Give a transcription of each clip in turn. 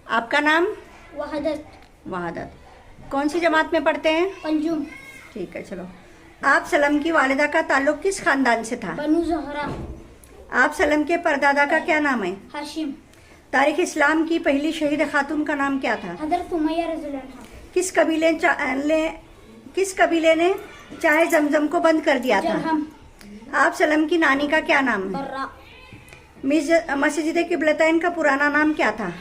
आपका नाम? वहदत। वहादत। कौन सी जमात में पढ़ते हैं? पंजुम। ठीक है, चलो। आप सलम की वालिदा का ताल्लुक किस खानदान से था? बनु ज़हरा। आप सलम के परदादा का क्या नाम है? हाशिम। तारीख इस्लाम की पहली शहीद खातून का नाम क्या था? हज़रत उमैया रज़ियल्लाहु अन्हा। किस कबीले ने चाहे जमजम को बंद कर दिया था? जरहम। आप सलम की नानी का क्या नाम है? बर्रा। मस्जिद किबलतैन का पुराना नाम क्या था?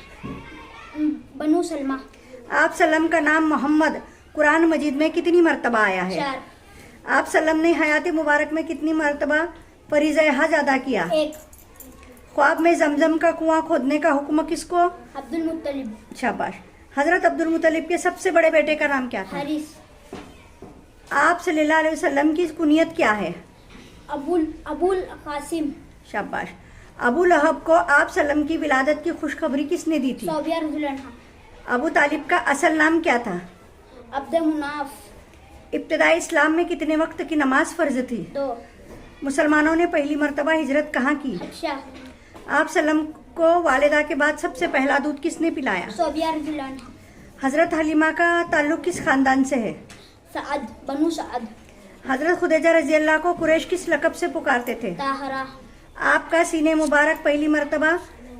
बनु सलमा। आप सलम का नाम मोहम्मद कुरान मजीद में कितनी मरतबा आया है? 4। आप सलम ने हयात मुबारक में कितनी मरतबा फरीज़े हज अदा किया? 1। ख्वाब में जमजम का कुआं खोदने का हुक्म किसको? अब्दुल मुत्तलिब। शाबाश। हजरत अब्दुल मुत्तलिब के सबसे बड़े बेटे का नाम क्या था? हारिस। आप सल्लल्लाहु अलैहि वसल्लम की कुनियत क्या है? अबुल कासिम। शाबाश। अबू लहब को आप सल्लम की विलादत की खुशखबरी किसने दी थी? सौबिया रज़ियल्लाहु अन्हा। अबू तालिब का असल नाम क्या था? अब्द मुनाफ। इब्तिदाई इस्लाम में कितने वक्त की नमाज फर्ज थी? 2। मुसलमानों ने पहली मरतबा हिजरत कहाँ की? हबशा। आप सल्लम को वालिदा के बाद सबसे पहला दूध किसने पिलाया? सौबिया रज़ियल्लाहु अन्हा। हजरत हलीमा का ताल्लुक किस खानदान से है? सअद। बनु सअद। हजरत खुदैजा रज़ी अल्लाह को कुरैश किस लक़ब से पुकारते थे? ताहरा। आपका सीने मुबारक पहली मरतबा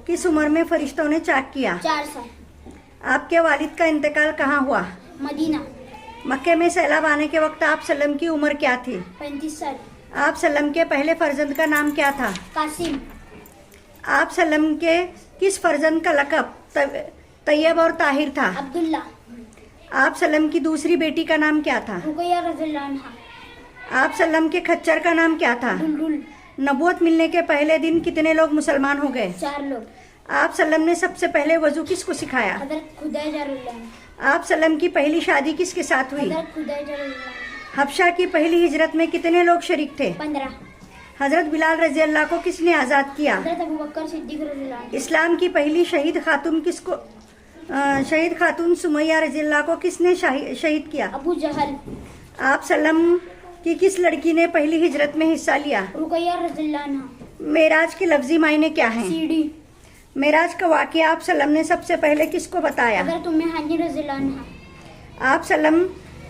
किस उम्र में फरिश्तों ने चाक किया? 4 साल। आपके वालिद का इंतकाल कहाँ हुआ? मदीना। मक्के में सैलाब आने के वक्त आप सल्लम की उम्र क्या थी? 35 साल। आप सल्लम के पहले फर्जंद का नाम क्या था? कासिम। आप सल्लम के किस फर्जंद का लक़ब तैयब और ताहिर था? अब्दुल्ला। आप सल्लम की दूसरी बेटी का नाम क्या था? रुकैया रज़ियल्लाहु अन्हा। आप सल्लम के खच्चर का नाम क्या था? दुलदुल। नबूवत मिलने के पहले दिन कितने लोग मुसलमान हो गए? 4 लोग। आप सल्लम ने सबसे पहले वजू किसको सिखाया? हज़रत खुदैजा रज़ियल्लाहु अन्हा। आप सल्लम की पहली शादी किसके साथ हुई? हज़रत खुदैजा रज़ियल्लाहु अन्हा। हबशा की पहली हिजरत में कितने लोग शरीक थे? 15। हजरत बिलाल रजी अल्लाह को किसने आज़ाद किया? हज़रत अबू बकर सिद्दीक़ रज़ियल्लाहु अन्हु। इस्लाम की पहली शहीद खातून सुमैया रजी अल्लाह को किसने शहीद किया? अबू जहल। आप सल्लम की किस लड़की ने पहली हिजरत में हिस्सा लिया? रुकैया रज़ियल्लाहु अन्हा। मेराज के लफ्जी मायने क्या हैं? सीढ़ी। मेराज का वाक़या आप सल्लम ने सबसे पहले किसको बताया? हज़रत उम्मे हानी रज़ियल्लाहु अन्हा। आप सल्लम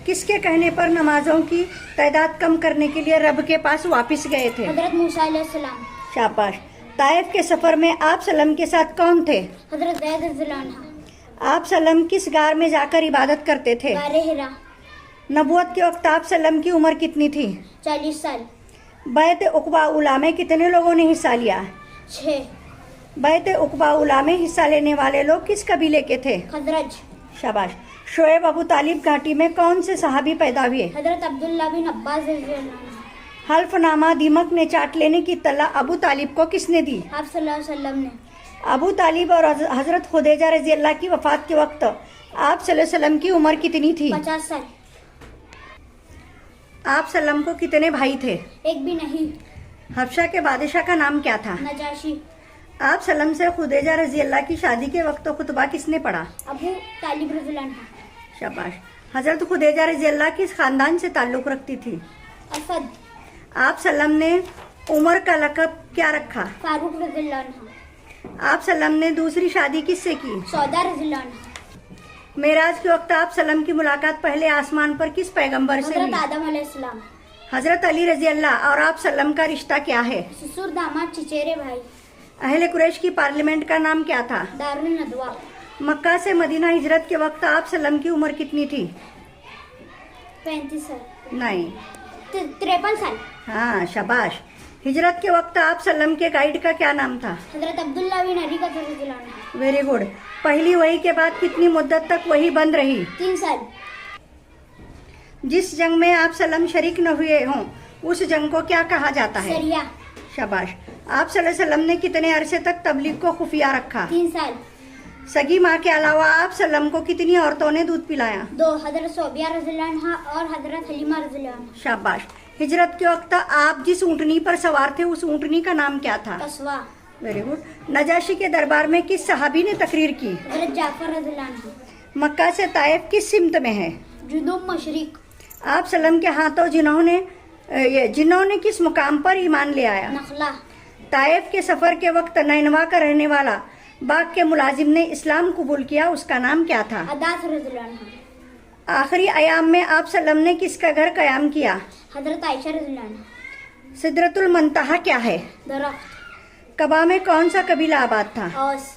किसके कहने पर नमाजों की तादाद कम करने के लिए रब के पास वापस गए थे? हज़रत मूसा अलैहिस्सलाम। शाबाश। ताइफ के सफ़र में आप सल्लम के साथ कौन थे? हज़रत ज़ैद रज़ियल्लाहु अन्हा। आप सल्लम किस गार में जाकर इबादत करते थे? गारे हिरा। नबूवत के वक्त आप सल्लम की उम्र कितनी थी? 40 साल। बैत उक़बा उला में कितने लोगों ने हिस्सा लिया? 6। बैत उक़बा उला में हिस्सा लेने वाले लोग किस कबीले के थे? खजरज। शाबाश। शोएब अबू तालिब घाटी में कौन से सहाबी पैदा हुए? हज़रत अब्दुल्ला बिन अब्बास रज़ियल्लाहु अन्हु। हल्फनामा दीमक ने चाट लेने की तला अबू तालिब को किसने दी? आप सल्लल्लाहु अलैहि वसल्लम ने। अबू तालिब और हजरत खुदैजा रजी अल्लाह की वफ़ात के वक्त आप सल्लल्लाहु अलैहि वसल्लम की उम्र कितनी थी? 50 साल। आप सल्लम को कितने भाई थे? एक भी नहीं। हबशा के बादशाह का नाम क्या था? नजाशी। आप सल्लम से खुदैजा रजी अल्लाह की शादी के वक्त खुतबा किसने पढ़ा? अबू तालिब रज़ियल्लाहु अन्हा। शाबाश। हजरत खुदैजा रजी अल्लाह किस खानदान से ताल्लुक़ रखती थी? असद। आप सल्लम ने उमर का लक़ब क्या रखा? फारूक रज़ियल्लाहु अन्हा। आप सल्लम ने दूसरी शादी किससे की? सौदा रज़ियल्लाहु अन्हा। मेराज के वक्त आप सल्लम की मुलाकात पहले आसमान पर किस पैगंबर से हज़रत हुई? आदम अलैहिस्सलाम। हजरत अली रजी अल्लाह और आप सल्लम का रिश्ता क्या है? ससुर दामाद चिचेरे भाई। अहले कुरैश की पार्लियामेंट का नाम क्या था? दारुल नदवा। मक्का से मदीना हिजरत के वक्त आप सल्लम की उम्र कितनी थी? 35 साल। नहीं। 53 साल। हाँ, शाबाश। हिजरत के वक्त आप सल्लम के गाइड का क्या नाम था? हज़रत अब्दुल्ला बिन अरी का रज़ियल्लाहु अन्हु। Very good. पहली वही के बाद कितनी मुद्दत तक वही बंद रही? 3 साल। जिस जंग में आप सल्लम शरीक न हुए हों उस जंग को क्या कहा जाता है? सरिया। शाबाश। आप सल्लल्लाहु अलैहि वसल्लम ने कितने अरसे तक तबलीग को खुफिया रखा? 3 साल। सगी माँ के अलावा आप सल्लम को कितनी औरतों ने दूध पिलाया? 2। हज़रत सौबिया रज़ियल्लाहु अन्हा और हज़रत हलीमा रज़ियल्लाहु अन्हा। शाबाश। हिजरत के वक्त आप जिस ऊँटनी पर सवार थे उस ऊँटनी का नाम क्या था? कस्वा। Very good. नजाशी के दरबार में किस सहाबी ने तकरीर की? हज़रत जाफ़र रज़ियल्लाहु अन्हु। मक्का से ताइफ किस सिमत में है? जुनूब मशरिक। आप सल्लम के हाथों जिन्होंने किस मुकाम पर ईमान ले आया? नखला। ताइफ के सफ़र के वक्त नैनवा का रहने वाला बाग के मुलाजिम ने इस्लाम कबूल किया, उसका नाम क्या था? अदास रज़ियल्लाहु अन्हा। आखिरी अयाम में आप सल्लम ने किसका घर कयाम किया? हजरत आयशा रज़ियल्लाहु अन्हा। सिदरतुल मुंतहा क्या है? दरख्त। कबा में कौन सा कबीला आबाद था? औस।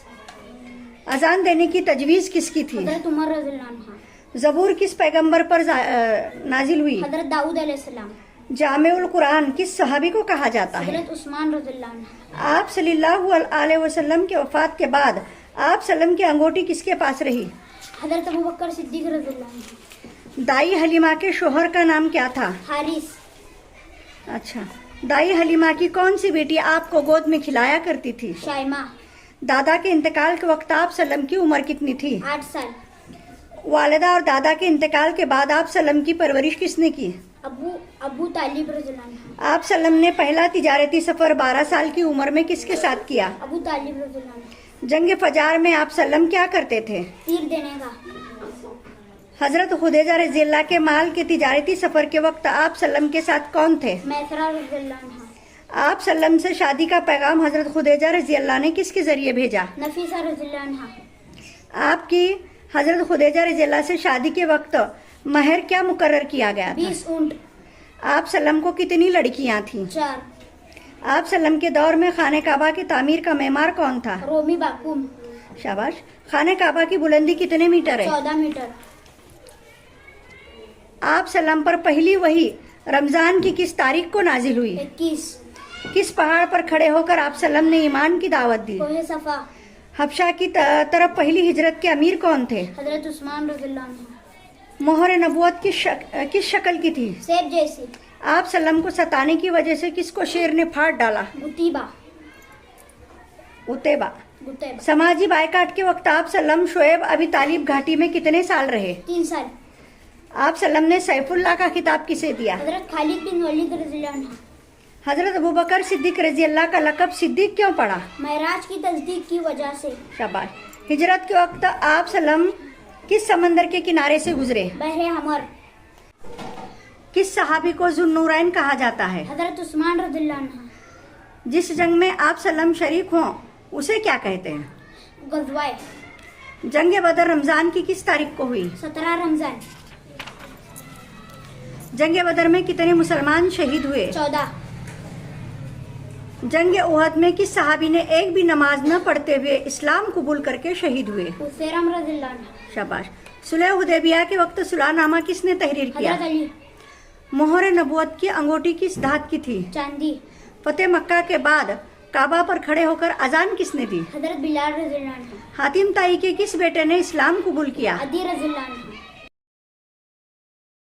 अजान देने की तजवीज किसकी थी? हजरत उमर रज़ियल्लाहु अन्हा। ज़बूर किस पैगंबर पर नाजिल हुई? हजरत दाऊद अलैहिस्सलाम। जामेउल कुरान किस सहाबी को कहा जाता है? हजरत उस्मान रज़ियल्लाहु अन्हा। आप सल्लल्लाहु अलैहि वसल्लम के वफात के बाद आप सल्लम की अंगूठी किसके पास रही? हजरत अबू बकर सिद्दीक रज़ियल्लाहु अन्हा। दाई हलीमा के शोहर का नाम क्या था? हारिस। अच्छा, दाई हलीमा की कौन सी बेटी आपको गोद में खिलाया करती थी? शाइमा। दादा के इंतकाल के वक्त आप सल्लम की उम्र कितनी थी? 8 साल। वालिदा और दादा के इंतकाल के बाद आप सल्लम की परवरिश किसने की? अबू तालिब रज़ियल्लाहु अन्हा। आप सल्लम ने पहला तिजारती सफर 12 साल की उम्र में किसके साथ किया? अबू तालिब रज़ियल्लाहु अन्हा। जंग फजार में आप सल्लम क्या करते थे? तीर देने का। हजरत खुदैजा रज़ियल्लाहु के माल के तिजारती सफर के वक्त आप सल्लम के साथ कौन थे? मैसरा रज़ियल्लाहु अन्हा। आप सल्लम से शादी का पैगाम हजरत खुदैजा रज़ियल्लाहु ने किसके जरिए भेजा? नफीसा रज़ियल्लाहु अन्हा। आपकी हजरत खुदैजा रज़ियल्लाहु से शादी के वक्त महर क्या मुकर्रर किया गया था? 20 ऊंट। आप सल्लम को कितनी लड़कियां थीं? 4। आप सल्लम के दौर में खाने काबा की तामीर का मेमार कौन था? रोमी बाकुम। शाबाश। खाने काबा की बुलंदी कितने मीटर है? 14 मीटर। आप सल्लम पर पहली वही रमजान की किस तारीख को नाजिल हुई? 21। किस पहाड़ पर खड़े होकर आप सल्लम ने ईमान की दावत दी? कोहे सफा। हबशा की तरफ पहली हिजरत के अमीर कौन थे? हजरत उस्मान रज़ियल्लाहु अन्हा। मोहर नबुवत किस शक्ल की थी? सेब जैसी। आप सल्लम को सताने की वजह से किसको शेर ने फाड़ डाला? गुतीबा। उतैबा। गुतैबा। समाजी बायकाट के वक्त आप सल्लम शोएब अबी तालिब घाटी में कितने साल रहे? 3 साल। आप सल्लम ने सैफुल्लाह का खिताब किसे दिया? हजरत खालिद बिन वलीद रज़ियल्लाहु अन्हा। हजरत अबू बकर सिद्दीक रज़ियल्लाहु का लक़ब सिद्दीक क्यों पड़ा? महराज की तस्दीक की वजह से। शाबाश। हिजरत के वक्त आप सल्लम किस समंदर के किनारे से गुजरे? बहरे हमर। किस सहाबी को जुन्नूरैन कहा जाता है? हजरत उस्मान रज़ियल्लाहु अन्हा। जिस जंग में आप सल्लम शरीक हों उसे क्या कहते हैं? गज़वाए। जंग बदर रमजान की किस तारीख को हुई? 17 रमजान। जंग बदर में कितने मुसलमान शहीद हुए? 14। जंग उहद में किस सहाबी ने एक भी नमाज न पढ़ते हुए इस्लाम कबूल करके शहीद हुए? हुसैरम रज़ियल्लाहु अन्हा। शाबाश। सुलह हुदैबिया के वक्त सुलहनामा किसने तहरीर किया? हजरत अली। मोहर नबुवत की अंगूठी किस धात की थी? चांदी। फतेह मक्का के बाद काबा पर खड़े होकर अजान किसने दी? हजरत बिलाल रज़ियल्लाहु अन्हा। हातिम ताई के किस बेटे ने इस्लाम कबूल किया? अदी रज़ियल्लाहु अन्हा।